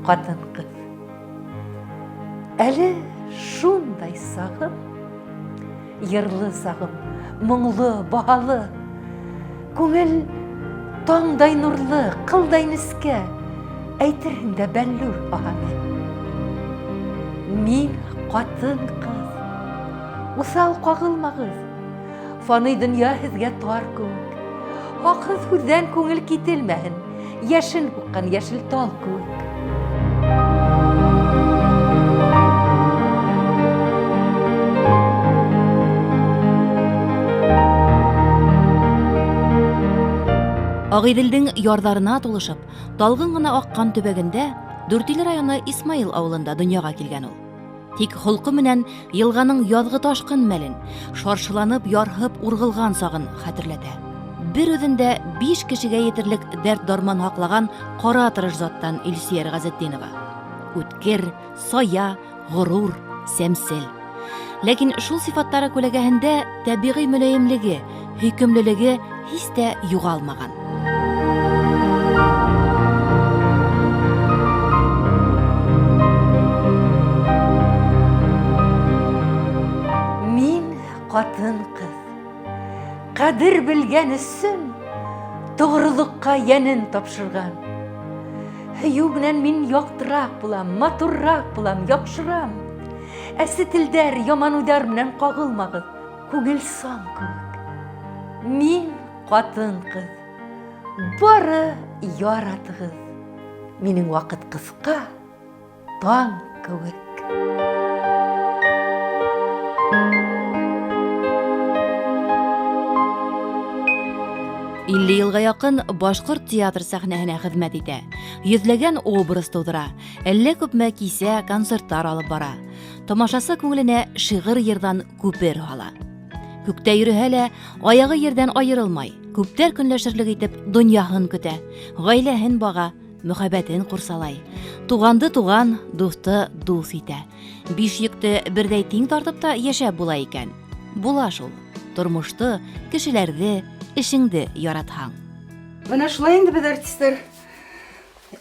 қатын-қыз. Әлі шундай сағым, ерлі сағым, мұңлы, бағалы, көңіл таңдай нұрлы, қылдай ніске, әйтірінде бәллүр ағаны. Мен қатын-қыз, ұсал қағылмағыз, фаны дүния хізге туар көк. Ақыз хүрден көңіл кетелмәхін, яшын бұққан яшыл тал көк. Ағиділдің ярдарына толышып, талғын ғына аққан төбәгінде Дүртилі районы Исмаил ауылында дүнияға келген ол. Тик холқы менен елғаның язғы ташқын мәлін, шаршыланып, ярһып, урғылған сағын хәтерләтә. Бір өҙендә 5 кешегә етерлек дәрт дарман һаҡлаған ҡара тырыш заттан Илсөйәр Ғәзетдинова. Үткер, сая, ғорур, сәмсел. Ләкин шул сифаттары күләгәһендә тәбиғи мөләйемлеге, һөйкөмлөлөгө һис тә юғалмаған. Мин ҡатын-ҡыҙ, ҡәдер белгән өсөн тоғролоҡҡа йәнен тапшырған. Һөйөү менән мин яҡтыраҡ булам, матурраҡ булам, яҡшырам. Әсе телдәр, яман уйҙар менән ҡағылмағыҙ, күңел сан кеүек. Мин ҡатын-ҡыҙ, бары яратығыҙ. Минең ваҡыт ҡыҫҡа, таң кеүек. 50 йылға яҡын башҡорт театр сәхнәһенә хеҙмәт итә. Йөҙләгән образ тыуҙыра, әллә күпме кисә, концерттар алып бара. Тамашасы күңеленә шиғыр йырҙан күпер һала. Күктә йөрөһә лә, аяғы ерҙән айырылмай, күптәр көнләшерлек итеп донъяһын көтә, ғаиләһен баға, мөхәббәтен ҡурсалай. Туғанды туған, дуҫты дуҫ итә. 5 йөктө берҙәй тиң тартып та йәшәп була икән. Була шул. Тормошты, кешеләрҙе, эшеңде яратһаң. Бына шулай инде беҙ артистар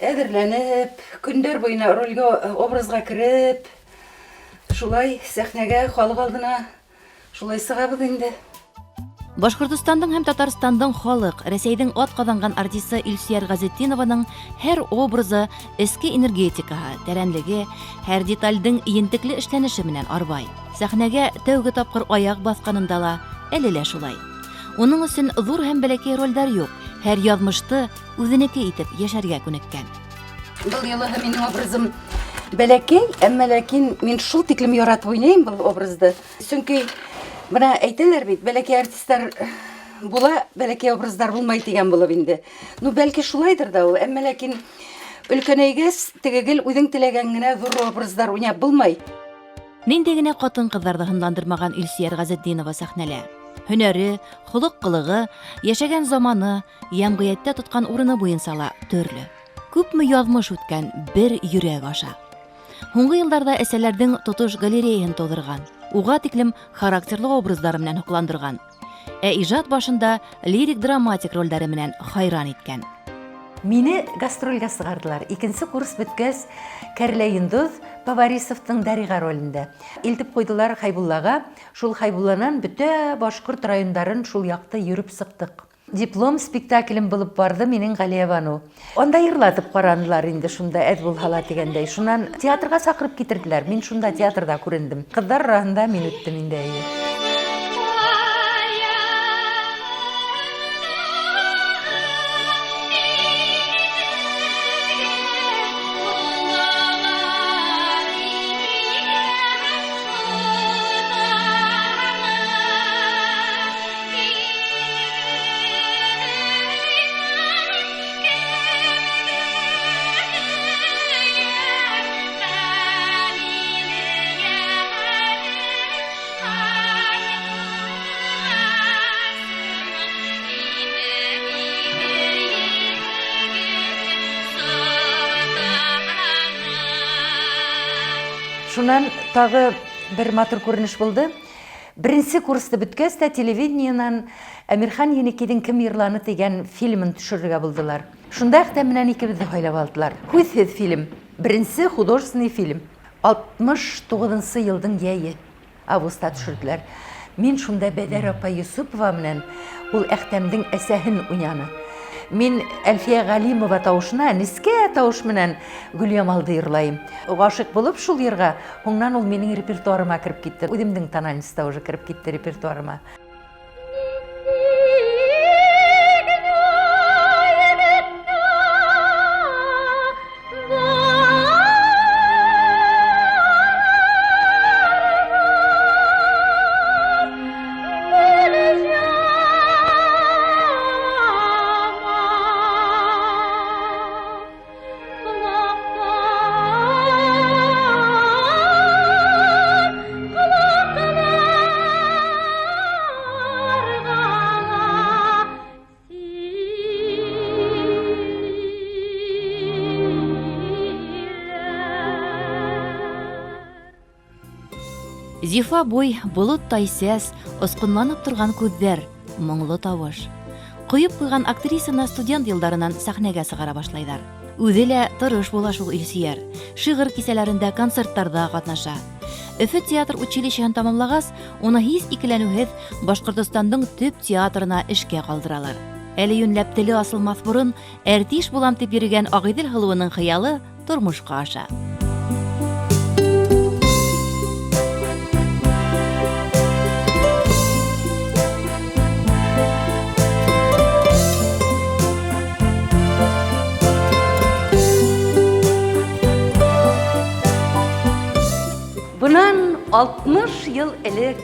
әҙерләнеп, көндәр буйына ролгә, образға кереп, шулай сәхнәгә, халыҡ алдына шулай сығабыҙ инде. Башҡортостандың һәм Татарстандың халыҡ, Рәсәйҙең атҡаҙанған артисы Илсөйәр Ғәзетдинованың һәр образы эске энергетикаһы, тәрәнлеге, һәр детальдың ентекле эшләнеше менән арбай. Сәхнәгә тәүге тапҡыр аяҡ баҫҡанында ла әле лә шулай. Уның өсөн ҙур һәм бәләкәй ролдәр юҡ, һәр яҙмышты үҙенеке итеп йәшәргә күнеккән. Был йылыһы минең образым бәләкәй, әммә ләкин мин шул тиклем яратып уйнайым был образды. Сөнки бына әйтәләр бит, бәләкәй артисттар була, бәләкәй образдар булмай тигән булып инде. Ну, бәлки шулайдыр да ул, әммә ләкин өлкәнәйгәс, тегегел үҙең теләгән генә ҙур образдар уйнап булмай. Ниндәй генә ҡатын-ҡыҙҙарҙы һынландырмаған Илсөйәр Ғәзетдинова сәхнәлә. Һөнәре, холоҡ-ҡылығы, йәшәгән заманы, йәмғиәттә тотҡан урыны буйынса ла төрлө. Күпме яҙмыш үткән бер йөрәк аша. Һуңғы йылдарҙа әсәләрҙең тотош галереяһын тыуҙырған, уға тиклем характерлы образдары менән һоҡландырған. Ә ижад башында лирик-драматик ролдәре менән хайран иткән. Мине гастрольгә сығардылар. 2-нче курс бөткәс, Кәрлә Йондоҙ Поварисовтың Дариға ролендә. Илтеп ҡуйҙылар Хайбуллаға. Шул Хайбулланан бөтә башҡорт райондарын шул яҡты йөрөп сыҡтык. Диплом спектаклем булып барды минең Ғәлиә Бану. Онда йырлатып ҡаранылар инде шунда әҙ булһа тигәндәй. Шунан театрға саҡырып китерделәр. Мин шунда театрда күрендем. Ҡыҙҙар араһында мин үттем инде. Шунан тағы бер матур күренеш булды. 1-нче курсты бөткәс тә телевидениенан Әмирхан Енекейҙең «Кем йырланы» тигән фильмын төшөрөргә булдылар. Шунда әхтә менән икебеҙҙе һайлап алдылар. Һүҙһеҙ фильм. Беренче художественный фильм 69 елдың яйы августта төшерделәр. Мин шунда Бәдәр апа Юсупова менән ул Әхтәмдең әсәһен уйнаны. Мин Әлфия Галимова тавышына нескә тавыш менән Гөлъямалды йырлайым. Гашык булып шул йырга, һуңнан ул минең репертуарыма кирип китте. Үземнең тональностьта уже кирип китте репертуарыма. Зифа буй, болыттай сәс, осқынланып торган күҙҙәр, моңло тавыш. Ҡойоп ҡуйған актрисаны студент йылдарынан сәхнәгә сығара башлайҙар. Үҙе лә тырыш була шул Илсөйәр. Шиғыр кисәләрендә, концерттарда ҡатнаша. Өфө театр училищеһын тамамлағас, уны һис икеләнеүһеҙ Башҡортостандың төп театрына эшкә ҡалдыралар. Әле йүнләп теле асылмаҫ борон, әртиш булам тип йөрөгән Ағиҙел һылыуының хыялы тормошҡа аша. Bundan 60 yıl элек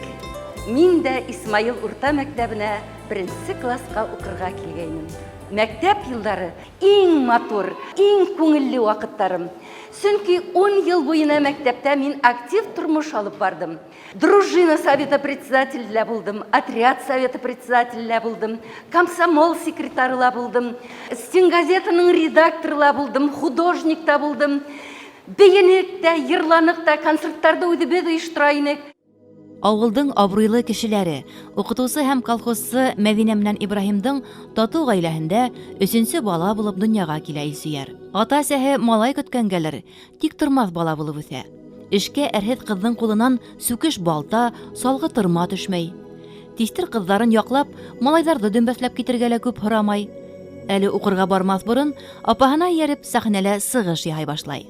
мин дә Исмаил урта мәктәбенә беренче класска укырга килгәйнем. Мәктәп йылдары иң матур, иң күңелле вакыттарым. Чөнки 10 ел буена мәктәптә мин актив тормыш алып бардым. Дружина совета председателе булдым, отряд совета председателе булдым, комсомол секретарыла булдым, стенгазетаның редакторыла булдым, художник та булдым. Бейенекте, йырланыкта, концерттарда үҙебеҙ ойоштора. Ауылдың абруйлы кешеләре, уҡытыусы һәм колхозсы Мәҙинә менән Ибраһимдың татыу ғаиләһендә 3нсе бала булып донъяға килә Илсөйәр. Ата-әсәһе малай көткәнгәлер, тик тормаҫ бала булып үҫә. Эшкә әрһеҙ ҡыҙҙың ҡулынан сүкеш балта, салғы тырма төшмәй. Тиҫтер ҡыҙҙарын яҡлап, малайҙарҙы дөмбәҫләп китергә лә күп һорамай. Әле уҡырға бармаҫ борон, апаһына эйәреп сәхнәлә сығыш яһай башлай.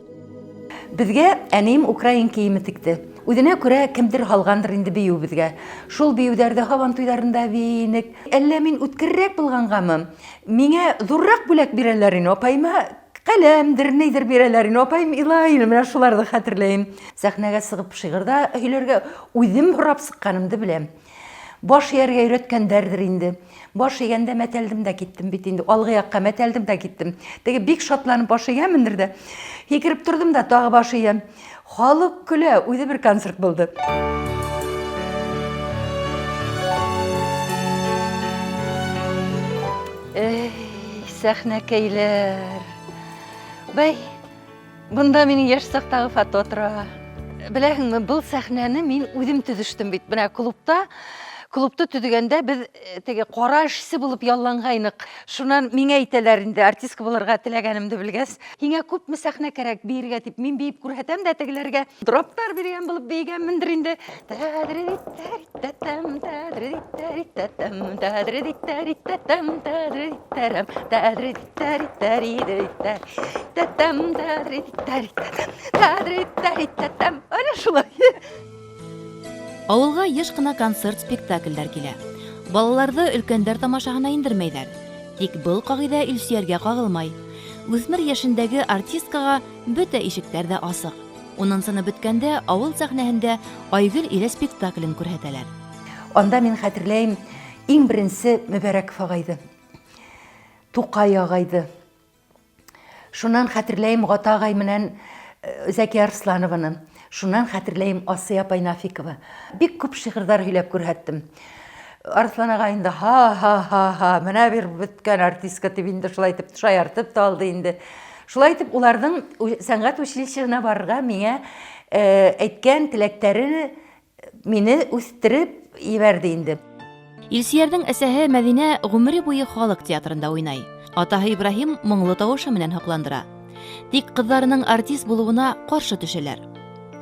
Безгә әнейем украин кейеме текте. Үҙенә күрә кемдер һалғандыр инде бейеү безгә. Шул бейеүҙәрҙе һабан туйҙарында бейенек. Әллә мин үткерерәк булғанғамы? Миңә ҙурыраҡ бүләк бирәләр ине, апайыма ҡәләмдер, нейҙер бирәләр ине. Апайым илай ине, менә шуларҙы хәтерләйем. Сәхнәгә сығып шиғырҙа һөйләргә үҙем һорап сыҡҡанымды беләм. Баш эйәргә өйрәткәндәрҙер инде. Баш эйгәндә мәтәлдем дә киттем бит инде. Алғы яҡҡа мәтәлдем дә киттем. Теге бик шатланып баш эйәмендер дә. Һикереп тордом да тағы баш эйәм. Халыҡ көлә, үҙе бер концерт булды. Сәхнәкәйләр. Бәй, бында минең йәш саҡтағы фото тора. Беләһеңме, был сәхнәне мин үҙем төҙөштөм бит. Бына клубты төҙөгәндә беҙ теге ҡара эшсе булып ялланғайныҡ. Шунан миңә әйтәләр инде, артистка булырға теләгәнемде белгәс, һиңә күпме сәхнә кәрәк бейергә тип, мин бейеп күрһәтәм дә тегеләргә дроптар биргән булып бейгәнмендер инде. Ана шулай. Ауылға йыш ҡына концерт-спектакльдәр килә. Балаларҙы өлкәндәр тамашаһына индермәйҙәр. Тик был ҡағиҙә Илсөйәргә ҡағылмай. Үҫмер йәшендәге артисткаға бөтә ишектәр ҙә асыҡ. 10-сыны бөткәндә ауыл сәхнәһендә Айгөл илә спектаклен күрһәтәләр. Анда мин хәтерләйем иң беренсе Мөбәрәков ағайҙы, Туҡай ағайҙы. Шунан хәтерләйем Ғата ағай менән Зәки Арсланованы. Шунан хәтерләйем Асый апай Нафикова. Бик күп шиғырҙар һөйләп күрһәттем. Арслан ағай инде ха-ха-ха-ха, менә бер бөткән артистка тип инде шулай итеп шаяртып та алды инде. Шулай итеп уларҙың сәнғәт училищеһына барырға миңә әйткән теләктәре мине үҫтереп ебәрҙе инде. Илсөйәрҙең әсәһе Мәҙинә ғүмере буйы халыҡ театрында уйнай. Атаһы Ибраһим моңло тауышы менән һоҡландыра. тик кызларының артист булуына каршы төшәләр.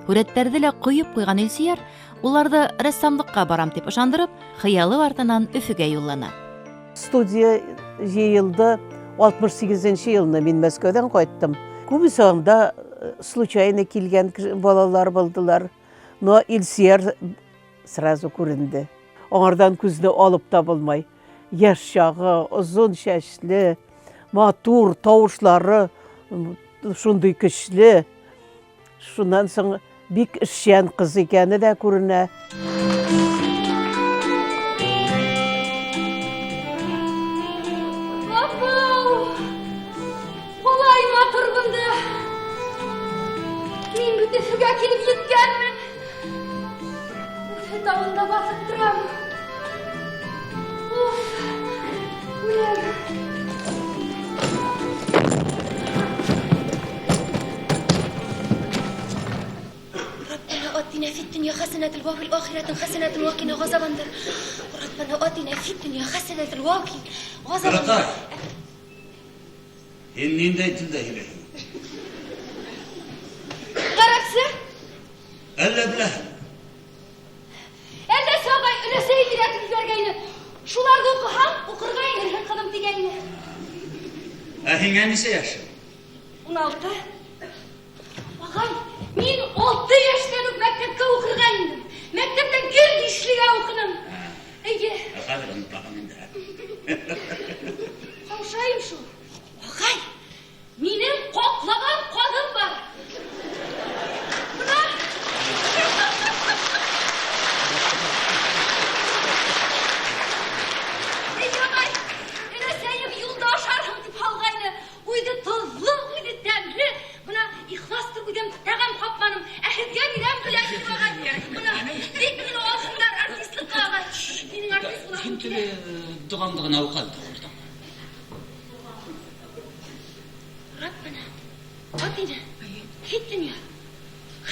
Хүрәттәрде лә куеп куйган Илсөяр уларды рәссамлыкка барам дип ышандырып, хыялы артынан Өфөгә юллана. Студия жыйылды. 68 елында мен Мәскәүдән кайттым. Күбесе анда случайно килгән балалар булдылар. Но Илсөяр сразу күренде. Аңардан күзне алып та булмай. Яшь чагы, озын чәчле, матур тавышлары, шундый көчле. Шуннан соң бик эшчән кыз икәне дә күренә. Üfüge kelip yetkenmin. Dağında basıp duram. Uyan. ربنا آتنا في الدنيا حسنة وفي الآخرة حسنة وقنا عذاب النار. ربنا آتنا في الدنيا حسنة وقنا عذاب النار. Henliğinde tilde hileyim. Qaraqsı? Elle bile. Elde sağay öleseyi diretip vergeyni. Şularga okuham, okurgayni kılım degeyni. Ahingen nise yaşın? 16. Ağay, men 6 yaştan mektepke okurgaynim. Mektepten gel işliğe okunum. Ege. Kalırım bakalım da. Kavşayım şu. Ağay, menin koklagan kolum var. Buna. Ege ağay, öyleseyim yolda aşarım tip halgayını. Uydu tuzlu, uydu demli. Buna ihlastır güdem tağam kapmanım. Ahirge birem güleşim ağay. Buna dik mini olsunlar artistlik ağay. Menin artist bulağım. Hintili doğamdığına o kaldı oradan. ربنا آتنا في الدنيا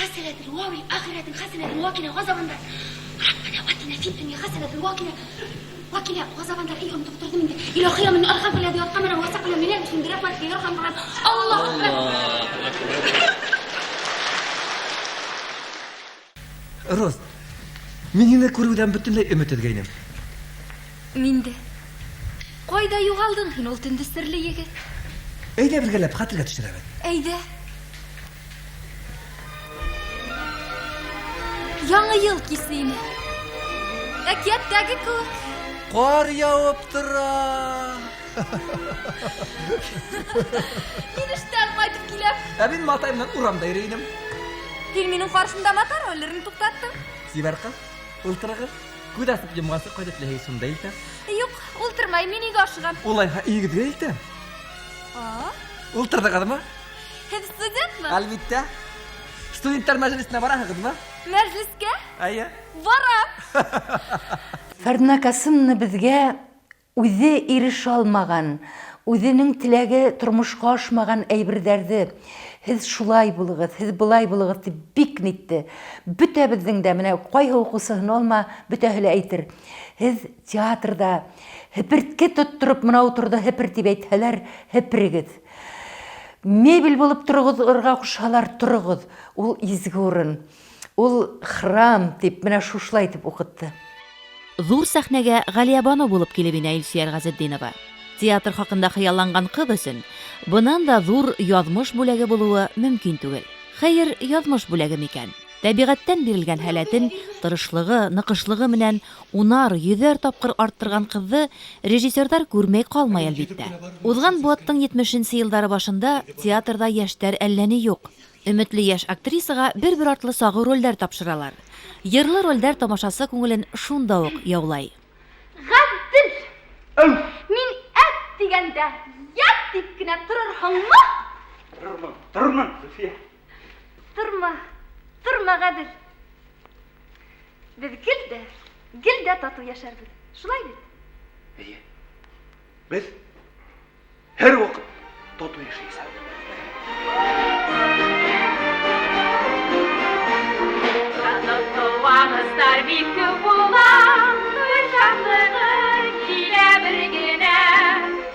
حسنة وفي الآخرة حسنة وقنا عذاب النار. ربنا آتنا في الدنيا حسنة وقنا عذاب النار. أيهم دكتور من إلى خير من أرخم الذي أطمنا وسقنا من يد من درب في يرحم الله أكبر. Роз, мен ені көруден бүтінлей үміт edgeynim. Менде. Қойда юғалдың хин ол түнді сірлі егет. Eyde bilgelep hatırga düşürəbət. Eyde. Yanı yıl kisini. Əkiyyətdəki kök. Qar yağıp tıra. Мен іштен қайтып келем. Әбін матайымнан урамda ерейінім. Фильмінің қаршында матар өлірін тұқтаттым. Сибар қыз, ұлтырағыз. Күдасып жымғасы қойдып ләхей сұмда елті. Yok, ұлтырмай, мен үйге ашығам. Олайға игі де елті. Ұлтырды қады ма? Һез студент мы? Әлбетте. Студенттер мәжілісіне бара қыз ма? Мәжлискә? Әйе. Барам. Фәрдинә Касымовна безгә үзе ирешә алмаган, үзенең теләге тормышка ашмаган әйберләрне һез шулай булыгыз, һез булай булыгыз дип бик нитте. Бөтәбезнең дә менә кайһы укусыны алма, бөтәһе әйтер. Һез театрда хәпертке тоттырып менә утырды, хәпер дип әйтһәләр, хәпергез. Мебель булып торыгызга кушалар, торыгыз. Ул изге урын. Ул храм дип менә шушлай дип укытты. Зур сәхнәгә Галиябану булып килеп инә Илсөяр Газетдинова. Театр хакында хыялланган кыз өчен бунан да зур язмыш бүләге булуы мөмкин түгел. Хәер, язмыш бүләге микән? Табигатьтән бирелгән һәләтен, тырышлыгы, ныкышлыгы менән унар, йөзәр тапкыр арттырган кызны режиссерлар күрмәй калмай әлбиттә. Узган бу аттың 70-нче еллары башында театрда яшьтәр әллә ни юк. Өметле яшь актрисага бер-бер артлы сагы рольләр тапшыралар. Йырлы рольләр тамашасы күңелен шунда ук яулай. Гадел. Мин әт дигәндә ят дип кенә торырһыңмы? Durman, Zülfiye. Turma Гадел. Biz gildə тату yaşarбыз. Шулай бит? İyi. Biz her vakit tatlı yaşayacağız. Tuğamızlar bitki bulan, uşaqlığı kilə birginə,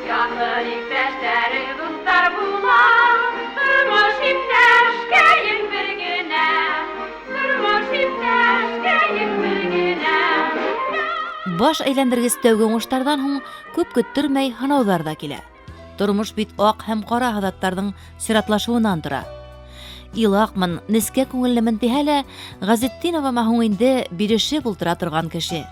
yaxın ikbəşləri dostlar bulan, Баш әйләндергес тәүге уңыштардан һуң күп көттөрмәй һынаулар да килә. Тормыш бит ак һәм кара һадаттарның сиратлашуынан тора. Илакмын, нескә күңеллемен тиһә лә, Газетдинова маһуң инде бирешеп ултыра торган кеше.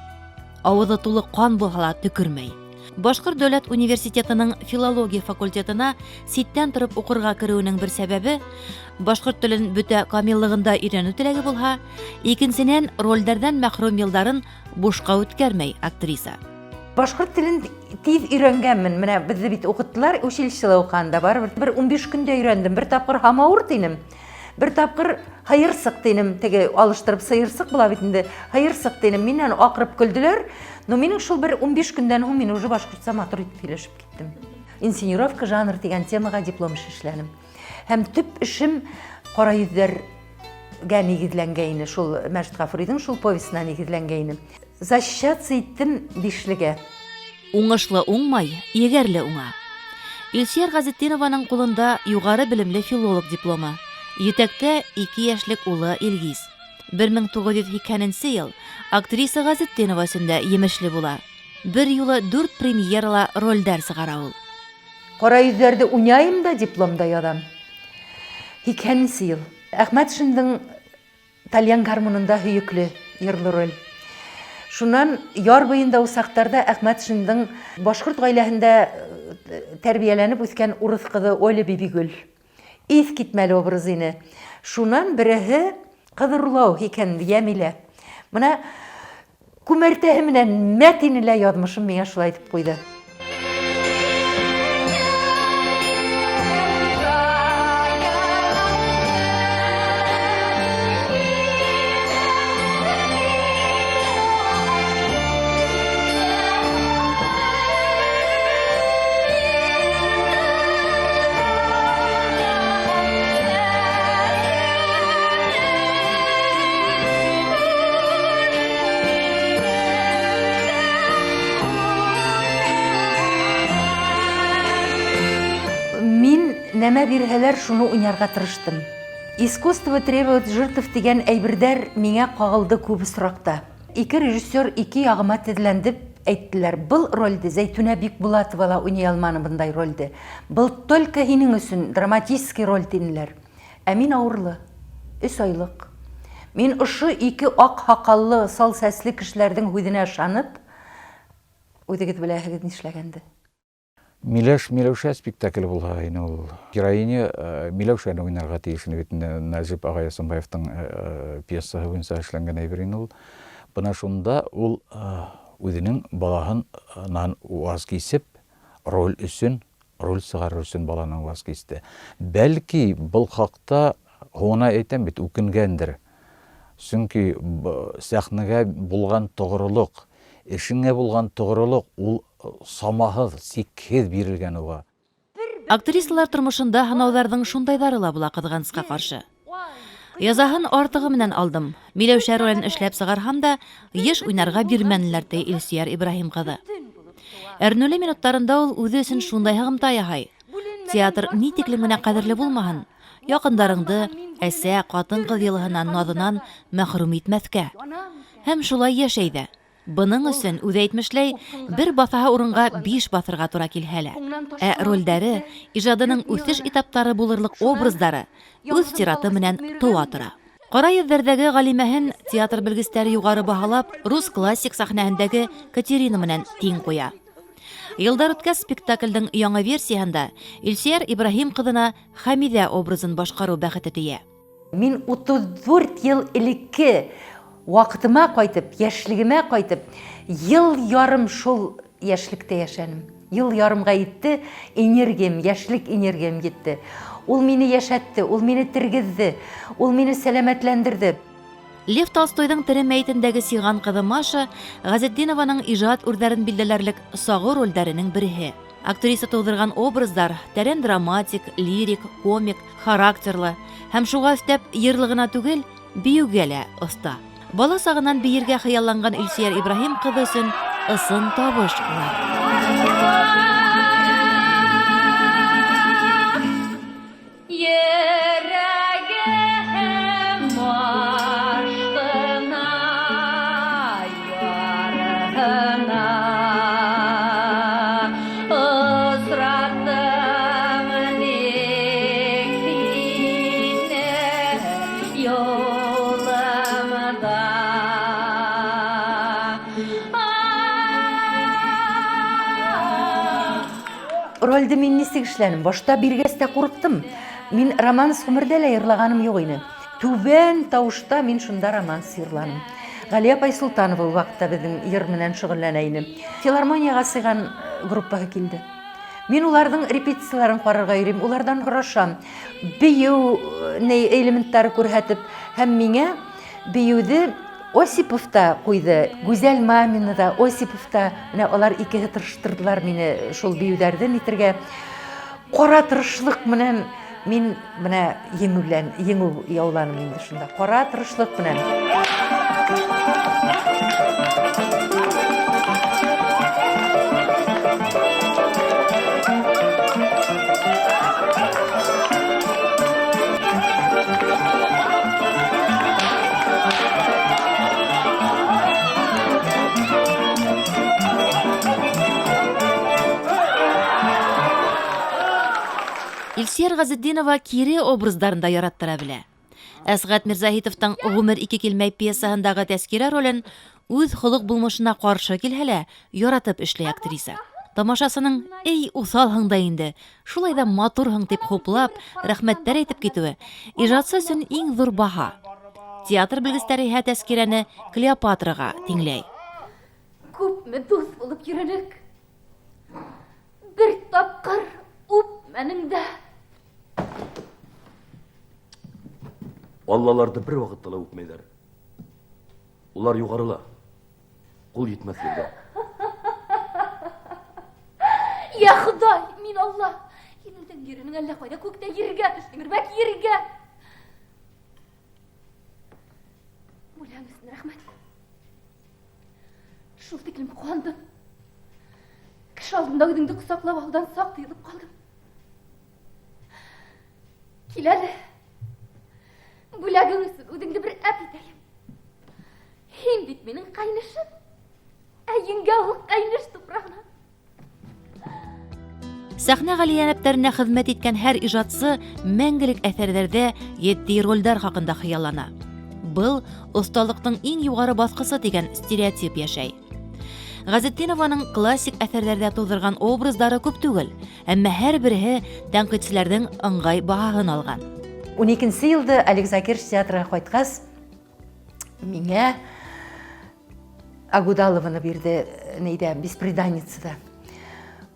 Авызы тулы кан булһа ла төкермәй. Башкорт дәүләт университетының филология факультетына ситтән торып укырга керүенең бер сәбәбе башкорт телен бөтә камиллыгында өйрәнү теләге булһа, икенчедән рольләрдән мәхрүм елларын бушка үткәрмәй актриса. Башкорт телен тиз өйрәнгәнмен. Менә безне бит укыттылар, училищеда укганда барыбер бер 15 көндә өйрәндем. Бер тапкыр хамауыр тинем. Бер тапкыр хайырсык тинем. Теге алыштырып сыйырсык була бит инде. Хайырсык тинем. Миннән акырып көлделәр. Но минең шул бер 15 көндән һуң мин уже башкортча матур итеп сөйләшеп киттем. Инсценировка жанр дигән темага диплом эшләнем. Һәм төп эшем кара йөзләргә нигезләнгән иде. Шул Мәҗит Гафуриның шул повестена нигезләнгән иде. Защищаться иттем бишлегә. Уңышлы уңмай, егәрле уңа. Илсияр Газетдинованың кулында югары белемле филолог дипломы. Етәктә 2 яшьлек улы Илгиз. 1980 ел актриса Газетдинова өсендә емешле була. Бер юлы 4 премьерала рольдәр сыгара ул. Кара йөзләрдә уйнайым да дипломда язам. 2 ел. Әхмәтшиндың Тальян гармонында һөекле йырлы роль. Шуннан яр буенда усактарда Әхмәтшиндың башкорт гаиләһендә тәрбияләнеп үскән урыс кызы Оля Бибигүл. Ис китмәле образы ине. Шуннан береһе кыдырлау икән Ямилә. Менә күмәртәһе менән мәтинле язмышым миңа шулай итеп куйды. Нәмә бирһәләр, шуны уйнарга тырыштым. Искусство требует жертв дигән әйбердәр миңа кагылды күп соракта. 2 режиссер 2 ягыма тезләндеп әйттеләр. Был рольде Зәйтүнә Бикбулатова уйный алманы бындай рольде. Был только һинең өчен драматический роль тинеләр. Ә мин авырлы, 3 айлык. Мин ошо 2 ак хакаллы, сал сәсле кешеләрнең хүзенә ышанып, үдегез беләһегез нишләгәнде. Миләүшә спектакль булга ине ул. Героиня Миләүшәне уйнарга тиешне бит Нәҗип Агай Ясынбаевтың пьесасы буенча эшләнгән әйбер ине ул. Бына шунда ул үзенең балаһынан ваз кисеп, роль өчен, роль сыгарыр өчен баланың ваз кисте. Бәлки бул хакта гына әйтәм бит үкенгәндер. Чөнки сәхнәгә булган тогрылык, эшеңә булган тогрылык ул самаһыз, сикһез бирелгән уга. Актрисалар тормышында һынауларның шундайдары ла була кызганычка каршы. Язаһын артыгы менән алдым. Миләүшә ролен эшләп сыгарһам да, еш уйнарга бирмәнеләр ди Илсияр Ибраһим кызы. Әрнүле минуттарында ул үзе өчен шундай һыгымта яһай. Театр ни тиклем генә кадерле булмаһын, якындарыңды әсә, катын-кыз йылыһынан, назынан мәхрүм итмәскә. Һәм шулай яшәй дә. Бының өсөн үзе әйтмешләй, бер басаһы урынга 5 басырга туры килһә лә. Ә рольдәре, иҗадының үсеш этаптары булырлык образдары үз сираты менән туа тора. Кара йөзләрдәге галимәһен театр белгечләре югары баһалап, рус классик сәхнәһендәге Катерина менән тиң куя. Елдар үткәс спектакльдең яңа версияһында Илсияр Ибраһим кызына Хәмидә образын башкару бәхете тия. Мин 34 ел элекке вакытыма кайтып, яшьлегемә кайтып, ел ярым шул яшьлектә яшәнем. Ел ярымга итте, энергиям, яшьлек энергиям җитте. Ул мине яшәтте, ул мине тергезде, ул мине сәламәтләндерде. Лев Толстойдың тере мәйтендәге сыйган кызы Маша Газетдинованың иҗат үрдәрен билдәләрлек сагы рольдәренең бере. Актриса тудырган образдар тәрән драматик, лирик, комик, характерлы һәм шуга өстәп йырлыгына түгел, биюгә лә оста. Бала сагыннан биергә хыялланган Илсияр Ибраһим кызы өчен ысын табыш була. Yarına рольді мен нисек эшләнем? Башта биргәстә курыктым. Мин романс гомердә лә йырлаганым юк ине. Түбән тавышта мин шунда романс йырланым. Галия Пайсултанова ул вакытта безнең йыр менән шөгыльләнә иде. Филармониягә сыйган группага килде. Мин уларның репетицияларын карарга йөрим, улардан һорашам. Бию элементтары күрһәтеп, һәм миңа биюде Осиповта куйды, Гүзәл Мамина да, Осиповта, менә алар икеһе тырыштырдылар мине шул биюләрдән итергә. Кара тырышлык менән мин менә еңү яуланым инде шунда. Кара тырышлык белән. Илсияр Газетдинова кире образдарында яраттыра белә. Әсгать Мирзаһитовтың «Гомер 2 килмәй» пьесаһындагы тәскирә ролен үз холык булмышына каршы килһә, яратып эшли актриса. Тамашасының «Эй, усалһың да инде, шулай да матурһың» дип хуплап, рәхмәттәр әйтеп китүе иҗатчы өчен иң зур баһа. Театр белгечләре һә тәскирәне Клеопатрага тиңләй. Күпме дус булып йөрәнек. Бер тапкыр үпмәнең дә. Аллаларды бір вақытта ла өпмейлер. Олар юғарыла. Қол етмәс ерді. Я Худай, мин Алла. Енілдің ерінің әлі қойда көкте ерге, түштіңір бәк ерге. Мөләңісін рахмет. Шул тиклем қуандым. Кіш алдында өдіңді құсақлап алдан сақ тыйылып қалдым. Келәлі. Бүләгің үшін өдіңді бір әп етейім. Хем бит менің қайнышым. Әйінге ұлық қайныш тұпрағына. Сәхнә галиянәпләренә хезмәт иткән һәр иҗатчы мәңгелек әҫәрҙәрҙә етди ролдәр хаҡында хыяллана. Был осталыҡтың иң юғары баҫҡысы дигән стереотип йәшәй. Газетдинованың классик әҫәрҙәрҙә тыуҙырған образдары күп түгел, әммә һәр береһе тәнҡитселәрҙең ыңғай баһаһын алған. 12 елда Олег Закиров театрға ҡайтҡас, миңә Агудалованы бирҙе, бесприданницада.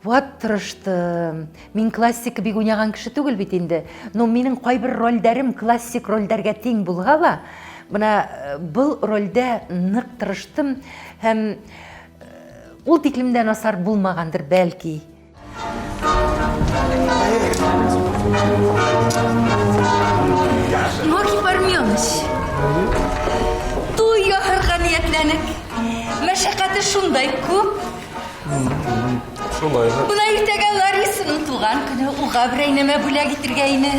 Вот тырыштым. Мин классика бик уйнаған кеше түгел бит инде. Но минең ҡайбер ролдәрем классик ролдәргә тиң булһа ла, бына был ролдә ныҡ тырыштым һәм ул тиклемдә насар булмағандыр бәлки. Моки Парменович, туй яһарға ниәтләнек. Мәшәҡәте шундай күп. Бына иртәгә Ларисаның туған көне уға берәй нәмә бүләк итергә ине.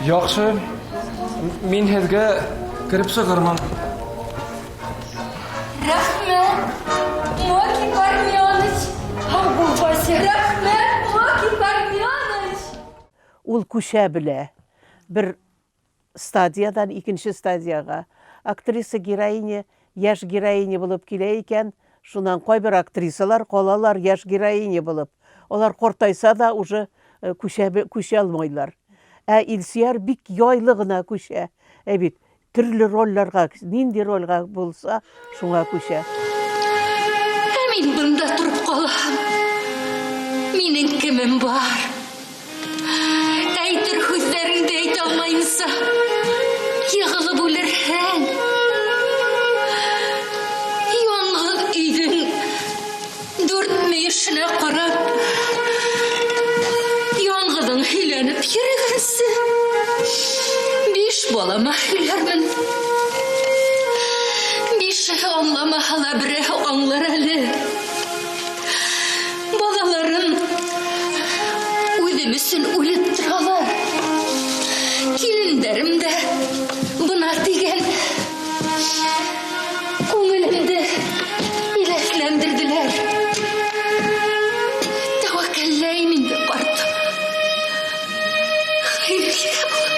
Яҡшы, мин һеҙгә кереп сығырмын. Рәхмәт, Моки Парменович. Рәхмәт, Моки Парменович. Ул күшә белә. Бер стадиядан икенче стадияға. Актриса героиня, яш героиня булып килә икән, шунан ҡайбер актрисалар ҡалалар яш героиня булып. Олар ҡартайса да уже күшә алмайлар. Ә Илсияр бик яйлы гына күшә. Бит төрлө ролләргә, нинди рольгә булса, шуңа күшә. Мин бында торып ҡалам. Минең кемем бар? Әйтер һүҙҙәреңде әйтә алмайынса, йығылып үлерһең. Яңғыҙ өйҙөң дүрт мейешенә ҡарап, яңғыҙың һөйләнеп йөрөгәнсе, 5 балама һөйләрмен. 5-е аңламаһа ла береһе аңлар әле. Балаларым үҙем өсөн үлеп торалар. Килендәрем дә бына тигән. Күңелемде иләҫләндерҙеләр. Тәүәккәлләйем инде ҡарт. Хәйерлегә булам.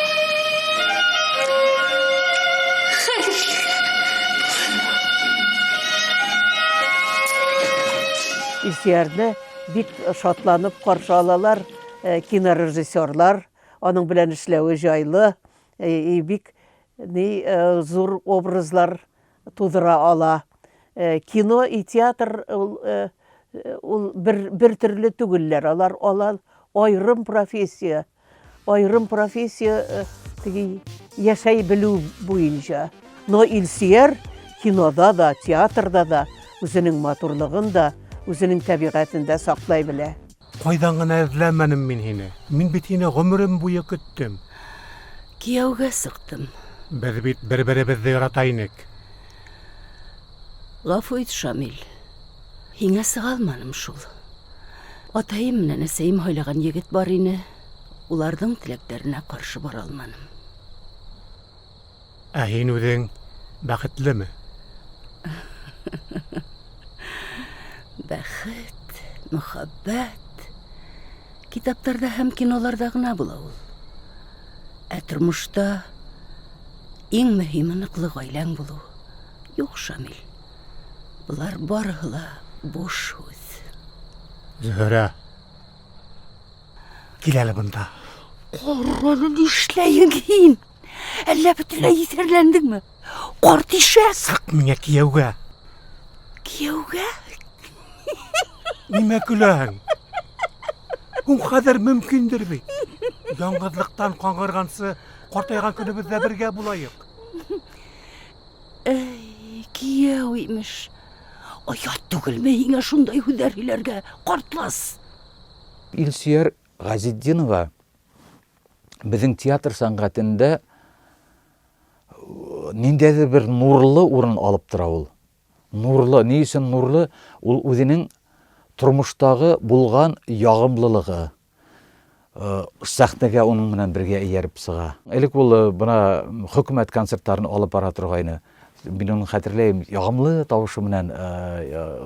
Илсиярны бик шатланып каршы алалар, кинорежиссерлар, аның белән эшләүе җайлы, бик зур образлар тудыра ала. Кино и театр ул бер төрле түгелләр, алар айрым профессия теге яшәй белү буенча. Но Илсөяр кинода да, театрда да үзенең матурлыгын да, үзенең табигатен дә саклай белә. Кайдан гына эзләмәнем мин һине. Мин бит һине гомерем буе көттем. Кияүгә сыктым. Без бит бер-беребезне ярата инек. Гафу ит, Шамил. Һиңә сыгалманым шул. Атайым менән әсәйем һайлаган егет бар ине. Уларның теләкләренә каршы бара алманым. Ә һин үзең бәхетлеме? Бәхет, мөхәббәт китаптарда һәм киноларда гына була ул. Ә тормышта иң мөһиме ныклы гаиләң булу. Юк, Шамил. Булар барыһы ла буш һүз. Зөһрә. Кил әле бында. Корраны нишләйең һин? Әллә бөтенләй исәрләндеңме? Карт ишәк! Сык миңа кияүгә. Кияүгә? Нимә көләһең? Ул хәзер мөмкиндер бит. Яңгызлыктан каңгыргансы, картайган көнебездә бергә булайык. Кияү имеш. Аят түгелме һиңә шундай һүзләр һөйләргә, картлас? Илсөяр Газетдинова безнең театр сәнгатендә ниндәйдер бер нурлы урын алып тора ул. Нурлы, ни өчен нурлы? Ул үзенең тормыштагы булган ягымлылыгы сәхнәгә уның белән бергә ияреп сыга. Элек ул бына хөкүмәт концертларын алып бара торгайны. Мин аны хәтерләйм, ягымлы тавышы белән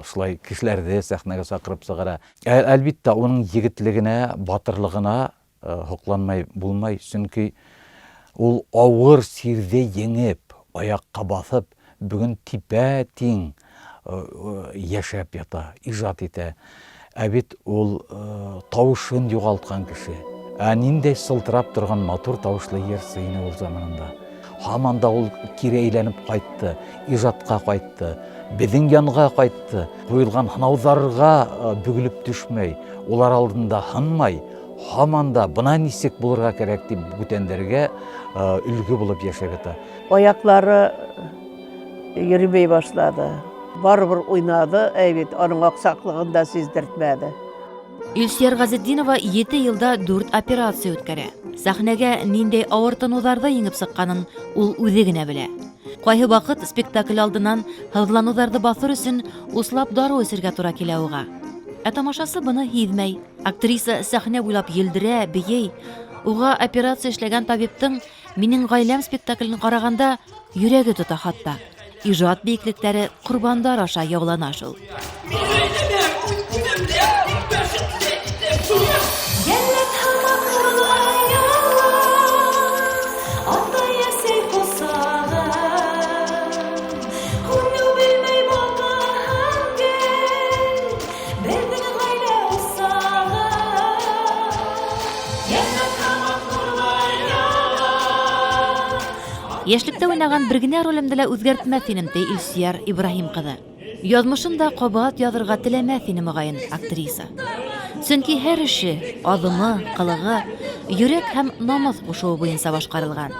шулай кешеләрне сәхнәгә сакырып сыгара. Әлбәттә, уның егетлегенә, батырлыгына хокланмай булмай, чөнки ул авыр сирдә еңеп, аякка басып, бүген типә-тиң яшәп ята, иҗат итә. Ә бит ул тавышын югалткан кеше. Ниндәй сылтырап торган матур тавышлы йөрсе ине ул заманында. Һаман да ул кире әйләнеп кайтты, иҗатка кайтты, безнең янга кайтты. Куелган һынауларга бөгелеп төшмәй, улар алдында хынмай, һаман да бына нисек булырга кирәк дип бүтәнләргә үлгү булып яшәп ята. Аяклары йөрмәй башлады. Барыбер уйнады, әйбит, аның аксаклыгын да сиздертмәде. Илсөяр Газетдинова 7 елда 4 операция үткәрә. Сәхнәгә ниндәй авыр тынуҙарҙы еңеп сыҡҡанын ул үҙе генә белә. Ҡайһы ваҡыт спектакль алдынан һыҙланыуҙарҙы баҫыр өсөн услап дарыу эсергә тура килә уға. Ә тамашасы быны һиҙмәй. Актриса сәхнә буйлап елдерә, бейей. Уға операция эшләгән табиптың «Минең ғаиләм» спектаклен ҡарағанда йөрәге тота хатта. Ижад бейеклектәре ҡорбандар аша яулана шул. Яшьлектә уйнаган бер генә ролемдә лә үҙгәртмәҫ инем, ти Илсөяр Ибраһим ҡыҙы. Яҙмышын да ҡабат яҙырға теләмәҫ ине моғайын актриса. Сөнки һәр эше, аҙымы, ҡылығы, йөрәк һәм намыҫ ҡушыуы буйынса башҡарылған.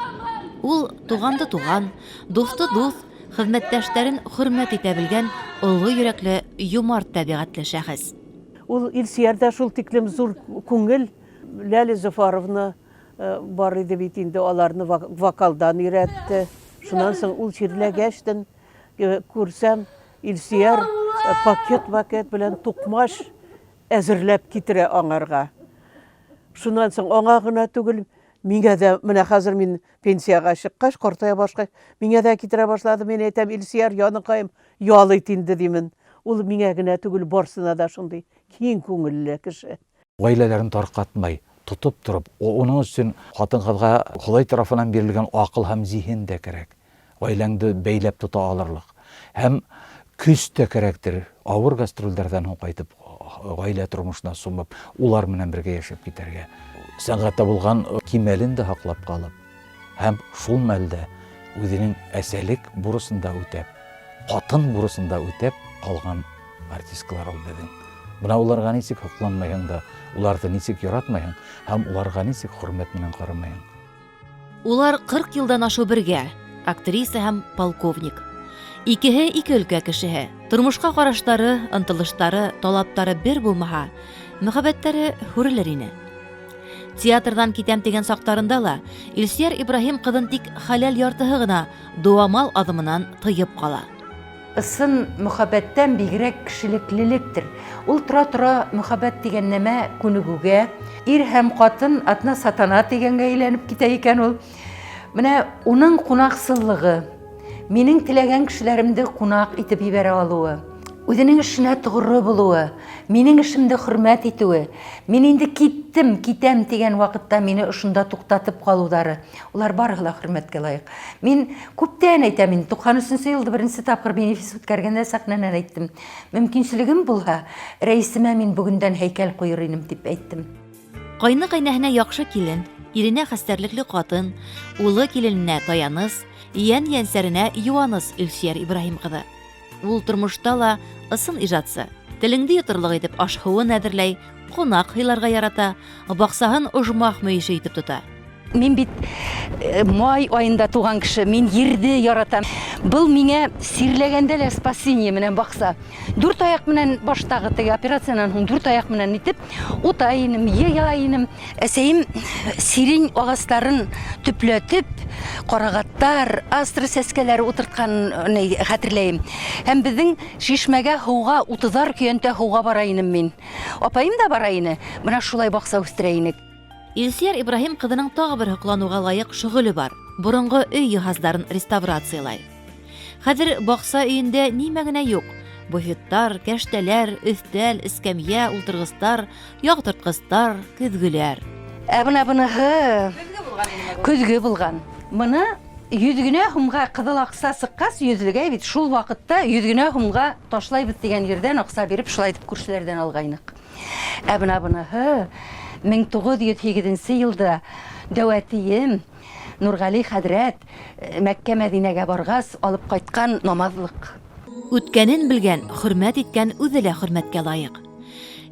Ул туғанды туған, дуҫты дуҫ, хеҙмәттәштәрен хөрмәт итә белгән оло йөрәкле, йомарт тәбиғәтле шәхес. Ул Илсөярда шул тиклем зур күңел, Ләлә Зөфаровна бар иде бит инде, аларны вокалдан өйрәтте. Шунан соң ул чирләгәчтен күрсәм, Илсөяр пакет белән туҡмаш әзерләп китерә аңарға. Шунан соң аңа гына түгел, миңә дә, менә хәзер мин пенсияға чыккач, ҡартая башҡа, миңә дә китерә башлады. Мин әйтәм, Илсөяр яныкайым ял ит инде димен. Ул миңә генә түгел, барсына да шундый киң күңелле кеше. Ғаиләләрен тарҡатмай, тотоп тороп, уның өсөн хатын-ҡыҙға Хоҙай тарафынан бирелгән аҡыл һәм зиһен дә кәрәк. Ғаиләңде бәйләп тота алырлыҡ. Һәм көс тә кәрәктер. Ауыр гастролдәрҙән һуң ҡайтып, гаилә тормышына сумып, улар менән бергә яшәп китәргә. Сәнгатьтә булган кимәлен дә һаклап калып, һәм шул мәлдә үзенең әсәлек бурысын да үтәп, катын бурысын да үтәп калган артисткалар ул безнең. Бына уларга ничек хокланмайың да, уларны ничек яратмайың, һәм уларга ничек хөрмәт менән карамайың. Улар 40 елдан ашу бергә, актриса һәм полковник. Икеһе ике өлкә кешеһе. Тормышка караштары, ынтылыштары, талаптары бер булмаһа, мөхәббәтләре хүрелер ине. Театрдан китәм дигән сактарында ла Илсөяр Ибраһим кызын тик хәләл яртыһы гына дуамал адымыннан тыйып кала. Ысын мөхәббәттән бигрәк кешелеклелектер. Ул тора мөхәббәт дигән нәмә күнегүгә, ир һәм катын атна сатана дигәнгә әйләнеп китә икән ул. Менә уның кунаксызлыгы, минең теләгән кешеләремде кунак итеп ибәрә алуы, үзенең эшенә тугры булуы, минең эшемде хөрмәт итүе, мин инде китәм дигән вакытта мине ошында туктатып калулары, улар барыгы да хөрмәткә лаек. Мин күптән әйтәм, 93 елда беренче тапкыр бенефис үткәргәндә сәхнәдән әйттем. Мөмкинчелегем булса, рәисемә мин бүгендән һәйкәл куйыр идем дип әйттем. Кайны кайнәһенә яхшы килен, иренә хәстәрлекле катын, улы килененә таяныс, янсәренә юаныс Илсөяр Ибраһим кызы. Ул тормышта ла ысын ижадсы. Телеңде йотырлык итеп ашһыуын әзерләй, кунак һыйларга ярата, баксаһын ожмах мөйеше итеп тота. Мин бит май айында туган кеше, мин йөрде яратам. Был миңа сирләгәндә лә спасение менән бакса. 4 аяк менән баштагы теге операциянан һуң 4 аяк менән итеп, ута инем, яя инем. Әсәем сирень агастарын төпләтеп, карагаттар, астр сәскәләре утырткан хәтерләйм. Һәм безнең шишмәгә һуга 30 көянтә һуга бара инем мин. Апаем да бара ине. Менә шулай бакса үстерә инек. Илсөяр Ибраһим кызының тагы бер хоклануга лаек шөгыле бар. Борынгы өй җиһазларын реставрациялай. Хәзер бакса өендә нимә генә юк. Буфеттар, кәштәләр, өстәл, эскәмия, ултыргыстар, яктырткыстар, көзгеләр. Буныһы көзгө булган. Моны 100 генә һумга кызыл акса сыккас, 100легә бит шул вакытта 100 генә һумга ташлайбыз дигән yerдән акса биреп, шулай дип күршеләрдән алгайнык. Буныһы 1908 елда дәвәтием Нургали хәдрәт Мәккә Мәдинәгә баргас алып кайткан намазлык. Үткәнен белгән, хөрмәт иткән үзе лә хөрмәткә лаек.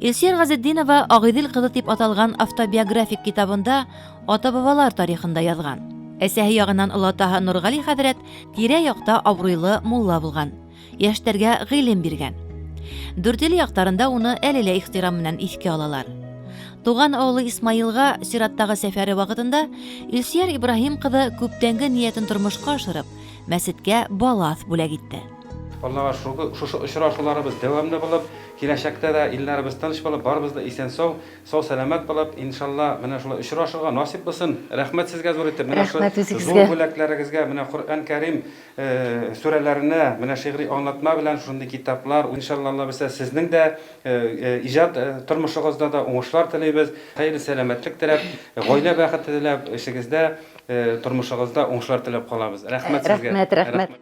Илсөяр Газетдинова Агыйдел кызы дип аталган автобиографик китабында ата-бабалар тарихында язган. Әсәһе ягыннан олатаһы Нургали хәдрәт тирә-якта абруйлы мулла булган. Яшьтәргә гыйлем биргән. Дүртеле яктарында уны әле лә ихтирам белән искә алалар. Туган авылы Исмаилга сираттагы сәфәре вакытында Илсөяр Ибраһим кызы күптәнге ниятен тормышка ашырып, мәсеткә балаth бүләк итте. Аллага шушы очрашуларыбыз дәвамлы булып, киләчәктә дә илләребез тыныч булып, барыбыз да исән-сау, сау-сәламәт булып, иншалла, менә шулай очрашырга насип булсын. Рәхмәт сезгә зур итеп. Менә шул зур бүләкләрегезгә, менә Коръән Кәрим сүрәләренә, менә шигъри аңлатма белән шундый китаплар, иншалла, Алла белсә, сезнең дә иҗат тормышыгызда да уңышлар теләйбез. Хәйр сәламәтлек теләп, гаилә бәхете теләп, эшегездә, тормышыгызда уңышлар теләп калабыз. Рәхмәт сезгә. Рәхмәт.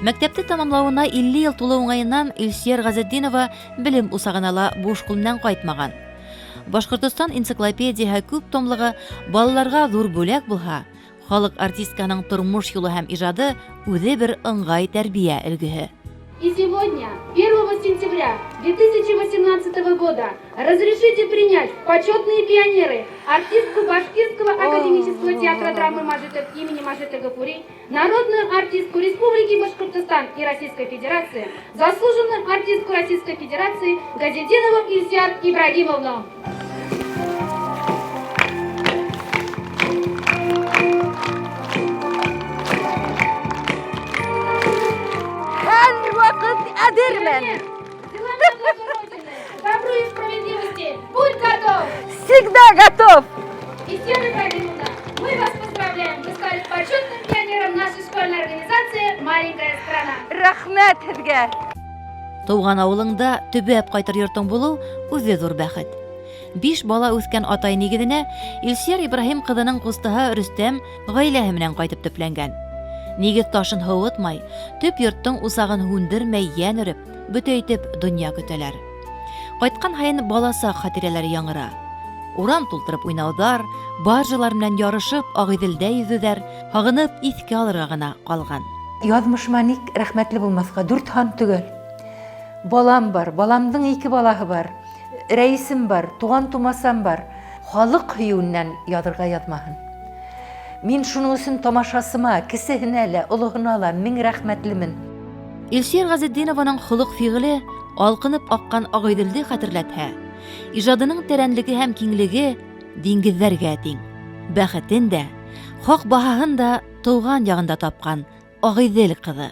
Мәктәпте тамамлауына 50 ел тулу уңаеннан Илсөяр Газетдинова белем усагына ла буш кулыннан кайтмаган. Башкортстан энциклопедияһы күп томлыгы балаларга зур бүләк булһа, халык артистканың тормыш юлы һәм иҗады үзе бер ыңгай тәрбия өлгеһе. И сегодня, 1 сентября 2018 года, разрешите принять в почетные пионеры артистку Башкирского академического театра драмы Мажитов имени Мажита Гафури, народную артистку Республики Башкортостан и Российской Федерации, заслуженную артистку Российской Федерации Газетдинову Илсөяр Ибрагимовну. Адырмен. Добру и справедливости. Будь готов. Всегда готов. Илсөяр Ибрагимовна, мы вас поздравляем. Вы стали почетным пионером нашей школьной организации «Маленькая страна». Рәхмәт сезгә. Туган авылыңда төбәп кайтыр йортың булу үзе зур бәхет. 5 бала үскән атай нигезенә Илсөяр Ибраһим кызының кустыһы Рөстәм гаиләһе белән кайтып төпләнгән. Нигез ташын һавытмай, төп йорттың усагын һүндермәй ян өреп, бөтәйтеп дөнья көтәләр. Кайткан һайын баласа хатирәләре яңыра. Урам тултырып уйнаудар, баржалар белән ярышып, Агыйделдә йөзүдәр, һагынып искә алырга гына калган. Язмышма ник рәхмәтле булмаска 4 хан түгел. Балам бар, баламдың 2 балаһы бар. Рәисем бар, туган тумасам бар. Халык һөюеннән ядырга язмаһын. Мин шуның өчен тамашасыма, кесеһенә лә, олыгына ла мең рәхмәтлемен. Илсир Газетдинованың холык-фигыле алкынып аккан Агыйделде хәтерләтә. Иҗадының тәрәнлеге һәм киңлеге диңгеҙҙәргә тиң. Бәхетен дә, хак баһаһын да тыуған ягында тапкан Агыйдел кызы.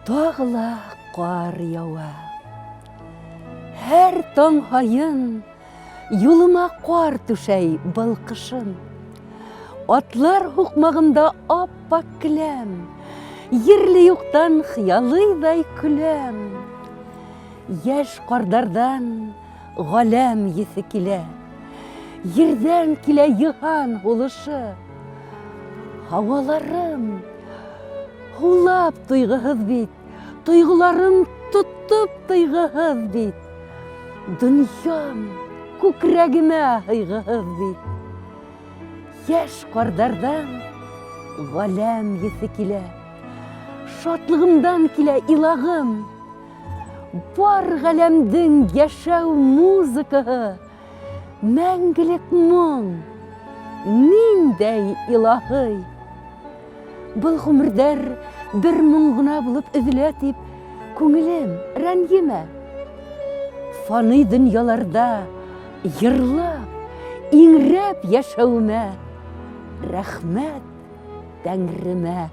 Тағыла қар яуа. Һәр таң һайын юлыма қар түшәй был кышын. Атлар хуҡмағында аппак келәм, ерле юҡтан хыялыйҙай көләм. Йәш ҡарҙарҙан ғаләм еҫе килә, ерҙән килә йыһан һулышы. Һауаларым һулап туйғыһыҙ бит, тойғоларым тотоп тойғыһыҙ бит. Донъям күкрәгемә һыйғыһыҙ бит. Йәш ҡарҙарҙан ғаләм еҫе килә, шатлығымдан килә илағым. Бар ғаләмдең йәшәү музыкаһы, мәңгелек моң, ниндәй илаһый. Был ғүмерҙәр бер моң ғына булып өҙөлә тип, күңелем рәнйемә. Фани донъяларда йырлап, иңрәп йәшәүемә рәхмәт Тәңремә.